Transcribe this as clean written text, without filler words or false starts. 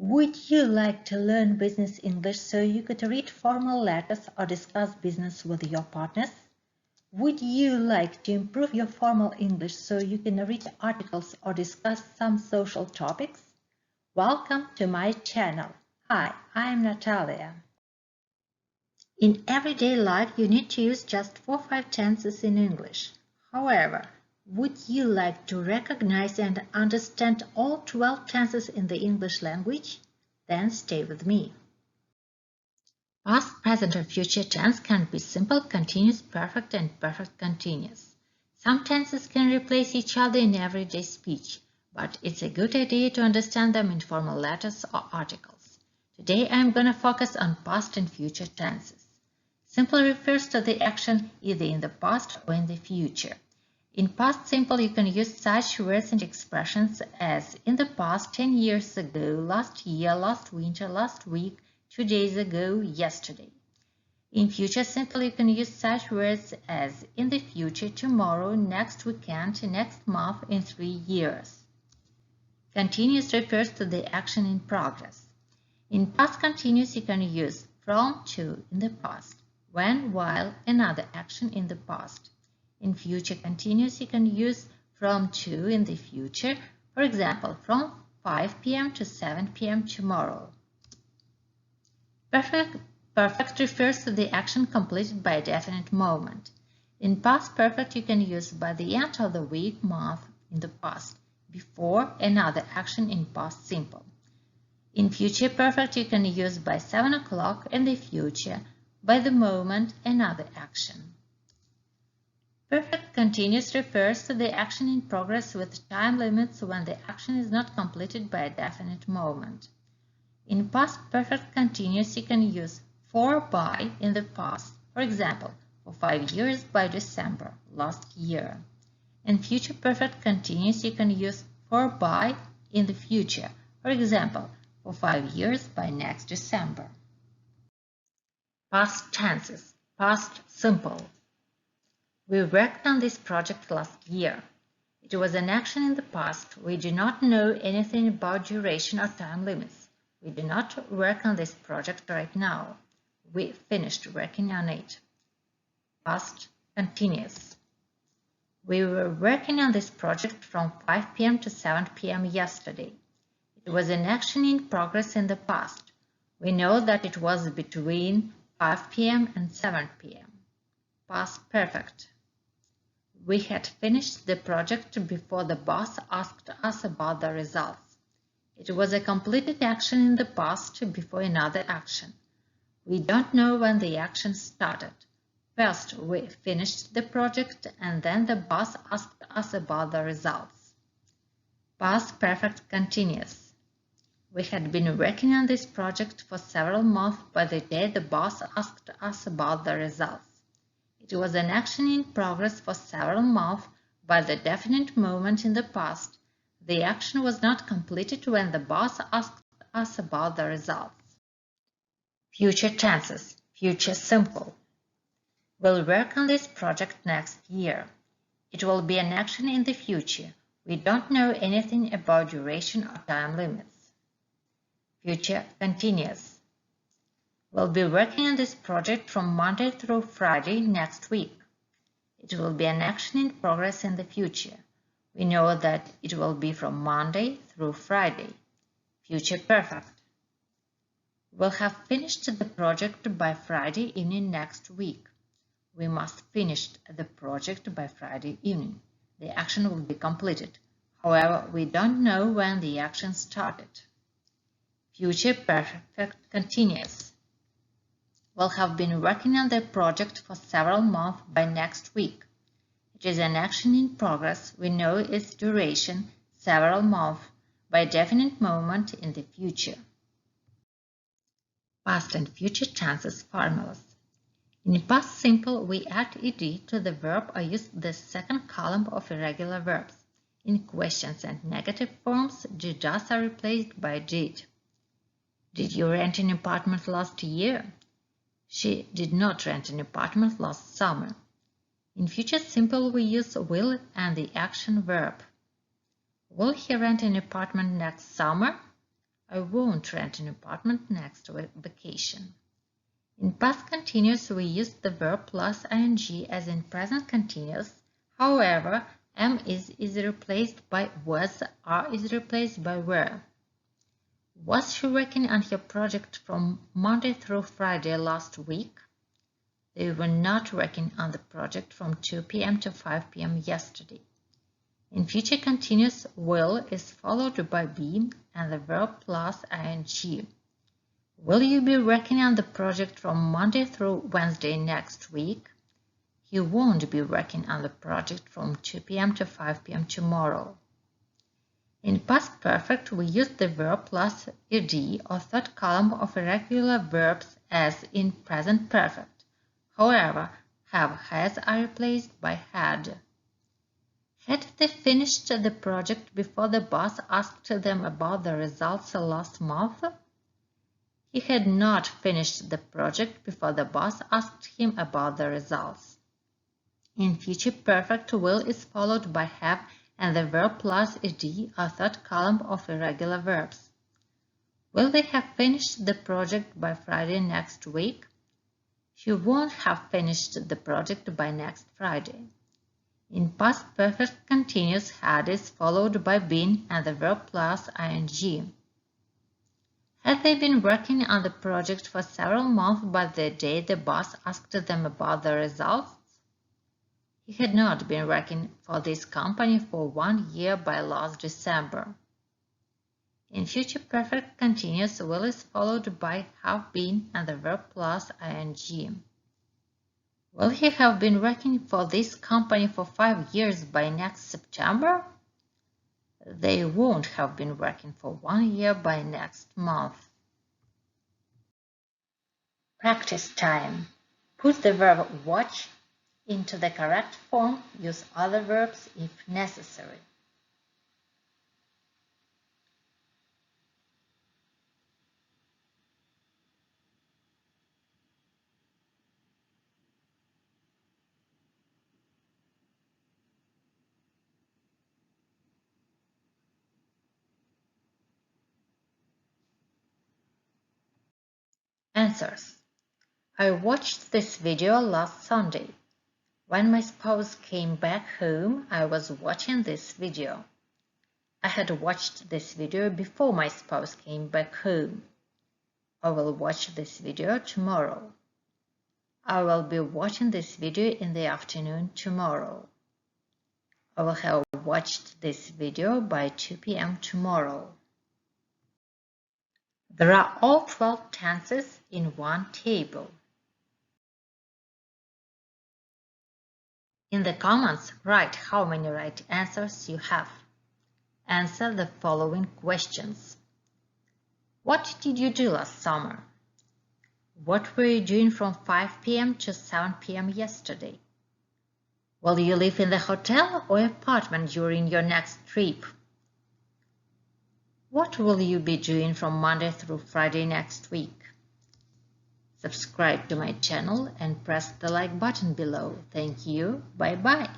Would you like to learn business English so you could read formal letters or discuss business with your partners? Would you like to improve your formal English so you can read articles or discuss some social topics? Welcome to my channel. Hi, I'm Natalia. In everyday life, you need to use just 4 or 5 tenses in English. However, would you like to recognize and understand all 12 tenses in the English language? Then stay with me. Past, present, or future tense can be simple, continuous, perfect, and perfect continuous. Some tenses can replace each other in everyday speech, but it's a good idea to understand them in formal letters or articles. Today I'm going to focus on past and future tenses. Simple refers to the action either in the past or in the future. In past simple, you can use such words and expressions as in the past, 10 years ago, last year, last winter, last week, 2 days ago, yesterday. In future simple, you can use such words as in the future, tomorrow, next weekend, next month, in 3 years. Continuous refers to the action in progress. In past continuous, you can use from, to in the past, when, while, another action in the past. In future continuous, you can use from to in the future, for example, from 5 p.m. to 7 p.m. tomorrow. Perfect refers to the action completed by a definite moment. In past perfect, you can use by the end of the week, month in the past, before another action in past simple. In future perfect, you can use by 7 o'clock in the future, by the moment, another action. Perfect continuous refers to the action in progress with time limits when the action is not completed by a definite moment. In past perfect continuous, you can use for, by in the past, for example, for 5 years by December, last year. In future perfect continuous, you can use for, by in the future, for example, for 5 years by next December. Past tenses, past simple. We worked on this project last year. It was an action in the past. We do not know anything about duration or time limits. We do not work on this project right now. We finished working on it. Past continuous. We were working on this project from 5 p.m. to 7 p.m. yesterday. It was an action in progress in the past. We know that it was between 5 p.m. and 7 p.m. Past perfect. We had finished the project before the boss asked us about the results. It was a completed action in the past before another action. We don't know when the action started. First, we finished the project and then the boss asked us about the results. Past perfect continuous. We had been working on this project for several months by the day the boss asked us about the results. It was an action in progress for several months by the definite moment in the past. The action was not completed when the boss asked us about the results. Future tenses, future simple. We'll work on this project next year. It will be an action in the future. We don't know anything about duration or time limits. Future continuous. We'll be working on this project from Monday through Friday next week. It will be an action in progress in the future. We know that it will be from Monday through Friday. Future perfect. We'll have finished the project by Friday evening next week. We must finish the project by Friday evening. The action will be completed. However, we don't know when the action started. Future perfect continuous. We'll have been working on the project for several months by next week. It is an action in progress. We know its duration, several months, by a definite moment in the future. Past and future tenses formulas. In past simple, we add ed to the verb or use the second column of irregular verbs. In questions and negative forms, did/does are replaced by did. Did you rent an apartment last year? She did not rent an apartment last summer. In future simple, we use will and the action verb. Will he rent an apartment next summer? I won't rent an apartment next vacation. In past continuous, we use the verb plus ing as in present continuous. However, am is replaced by was, are is replaced by were. Was she working on her project from Monday through Friday last week? They were not working on the project from 2 p.m. to 5 p.m. yesterday. In future continuous, will is followed by be and the verb plus ing. Will you be working on the project from Monday through Wednesday next week? You won't be working on the project from 2 p.m. to 5 p.m. tomorrow. In past perfect, we use the verb plus ed or third column of irregular verbs as in present perfect. However, have, has are replaced by had. Had they finished the project before the boss asked them about the results last month? He had not finished the project before the boss asked him about the results. In future perfect, will is followed by have and the verb plus ed or third column of irregular verbs. Will they have finished the project by Friday next week? He won't have finished the project by next Friday. In past perfect continuous, had is followed by been and the verb plus ing. Had they been working on the project for several months by the day the boss asked them about the results? He had not been working for this company for 1 year by last December. In future perfect continuous, will is followed by have been and the verb plus ing. Will he have been working for this company for 5 years by next September? They won't have been working for 1 year by next month. Practice time. Put the verb watch into the correct form. Use other verbs if necessary. Answers. I watched this video last Sunday. When my spouse came back home, I was watching this video. I had watched this video before my spouse came back home. I will watch this video tomorrow. I will be watching this video in the afternoon tomorrow. I will have watched this video by 2 p.m. tomorrow. There are all 12 tenses in one table. In the comments, write how many right answers you have. Answer the following questions. What did you do last summer? What were you doing from 5 p.m. to 7 p.m. yesterday? Will you live in the hotel or apartment during your next trip? What will you be doing from Monday through Friday next week? Subscribe to my channel and press the like button below. Thank you. Bye-bye.